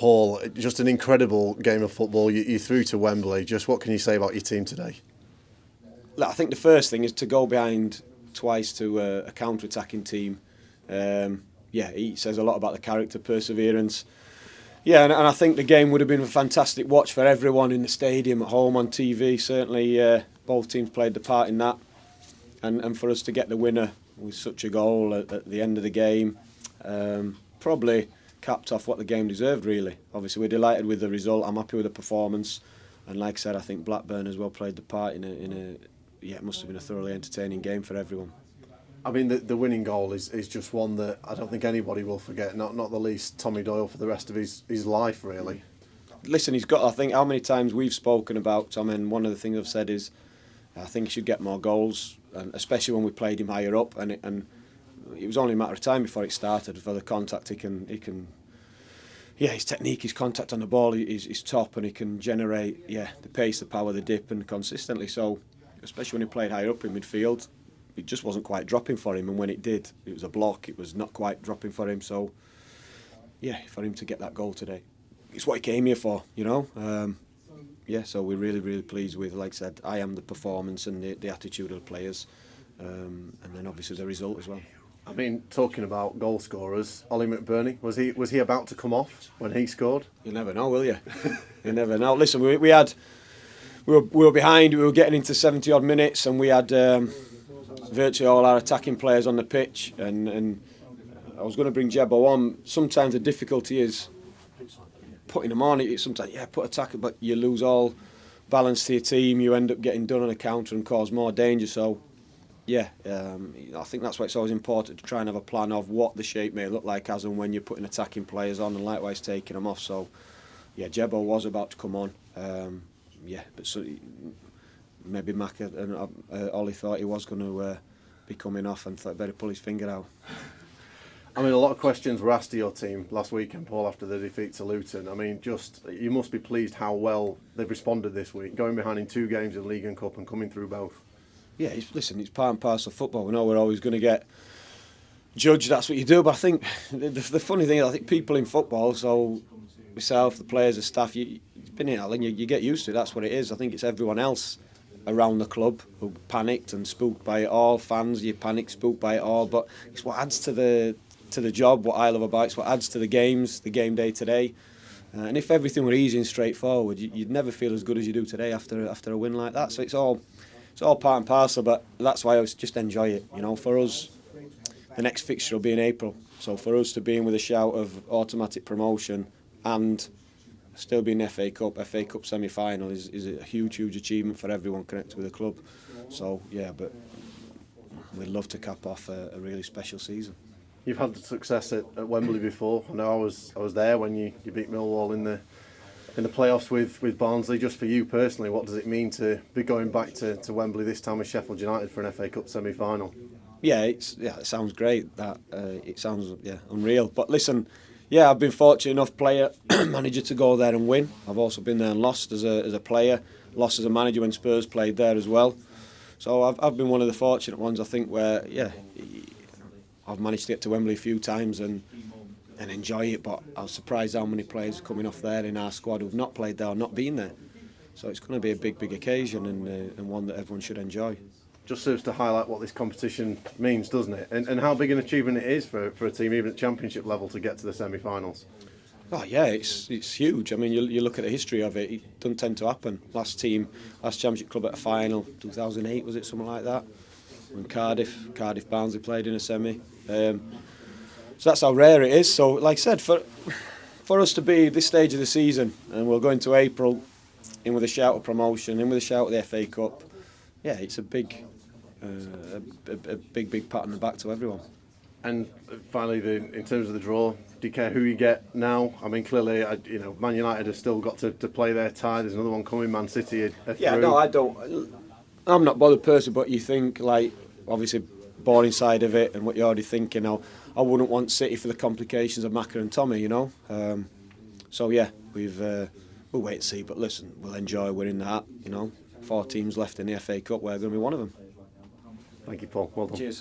Paul, just an incredible game of football. You threw to Wembley. Just what can you say about your team today? I think the first thing is to go behind twice to a counter-attacking team. It says a lot about the character, perseverance. Yeah, and I think the game would have been a fantastic watch for everyone in the stadium, at home, on TV. Certainly, both teams played the part in that. And for us to get the winner with such a goal at the end of the game, probably capped off what the game deserved, really. Obviously, we're delighted with the result. I'm happy with the performance. And like I said, I think Blackburn as well played the part in it must have been a thoroughly entertaining game for everyone. I mean, the winning goal is just one that I don't think anybody will forget, not the least Tommy Doyle, for the rest of his life, really. Listen, he's got, I think, how many times we've spoken about Tom, and one of the things I've said is I think he should get more goals, and especially when we played him higher up, and it was only a matter of time before it started. For the contact, he can his technique, his contact on the ball is top, and he can generate the pace, the power, the dip, and consistently. So, especially when he played higher up in midfield, it just wasn't quite dropping for him, and when it did, it was a block. It was not quite dropping for him. So, for him to get that goal today, it's what he came here for, you know. So we're really, really pleased with, like I said, I am the performance and the attitude of the players, and then obviously the result as well. I mean, talking about goal scorers, Ollie McBurney, was he about to come off when he scored? You never know, will you? You never know. Listen, we were behind. We were getting into 70 odd minutes, and we had virtually all our attacking players on the pitch. And I was going to bring Jebbo on. Sometimes the difficulty is putting them on. Sometimes put attacker, but you lose all balance to your team. You end up getting done on a counter and cause more danger. So. I think that's why it's always important to try and have a plan of what the shape may look like as and when you're putting attacking players on, and likewise taking them off. So, Jebbo was about to come on. But so maybe Mac and Ollie thought he was going to be coming off and thought better pull his finger out. I mean, a lot of questions were asked to your team last weekend, Paul, after the defeat to Luton. I mean, you must be pleased how well they've responded this week, going behind in 2 games of League and Cup and coming through both. Yeah, it's part and parcel of football. We know we're always going to get judged. That's what you do. But I think the funny thing is, I think people in football, so myself, the players, the staff, you've been in it, and you get used to it. That's what it is. I think it's everyone else around the club who panicked and spooked by it all. Fans, you panic, spooked by it all. But it's what adds to the job. What I love about it's what adds to the games, the game day today. And if everything were easy and straightforward, you'd never feel as good as you do today after a win like that. So it's all part and parcel, but that's why I just enjoy it. You know, for us, the next fixture will be in April. So for us to be in with a shout of automatic promotion and still be in the FA Cup semi-final is a huge, huge achievement for everyone connected with the club. So, but we'd love to cap off a really special season. You've had success at Wembley before. I know I was there when you beat Millwall in the playoffs with Barnsley. Just for you personally, what does it mean to be going back to Wembley this time with Sheffield United for an FA Cup semi-final? It sounds great. That it sounds unreal. But listen, I've been fortunate enough, player manager, to go there and win. I've also been there and lost as a player, lost as a manager when Spurs played there as well. So I've been one of the fortunate ones, I think, where I've managed to get to Wembley a few times and enjoy it, but I was surprised how many players are coming off there in our squad who've not played there or not been there. So it's going to be a big, big occasion and one that everyone should enjoy. Just serves to highlight what this competition means, doesn't it? And how big an achievement it is for a team, even at championship level, to get to the semi-finals. Oh yeah, it's huge. I mean, you look at the history of it, it doesn't tend to happen. Last championship club at a final, 2008 was it, something like that? When Cardiff Barnsley played in a semi. So that's how rare it is. So, like I said, for us to be this stage of the season, and we'll go into April in with a shout of promotion, in with a shout of the FA Cup, it's a big pat on the back to everyone. And finally, in terms of the draw, do you care who you get now? I mean, clearly, Man United have still got to play their tie. There's another one coming. Man City are through. No, I don't. I'm not bothered personally, but you think, like, obviously, boring side of it and what you're already thinking now. I wouldn't want City for the complications of Macca and Tommy, you know. We'll wait and see. But listen, we'll enjoy winning that. 4 teams left in the FA Cup. We're going to be one of them. Thank you, Paul. Well done. Cheers.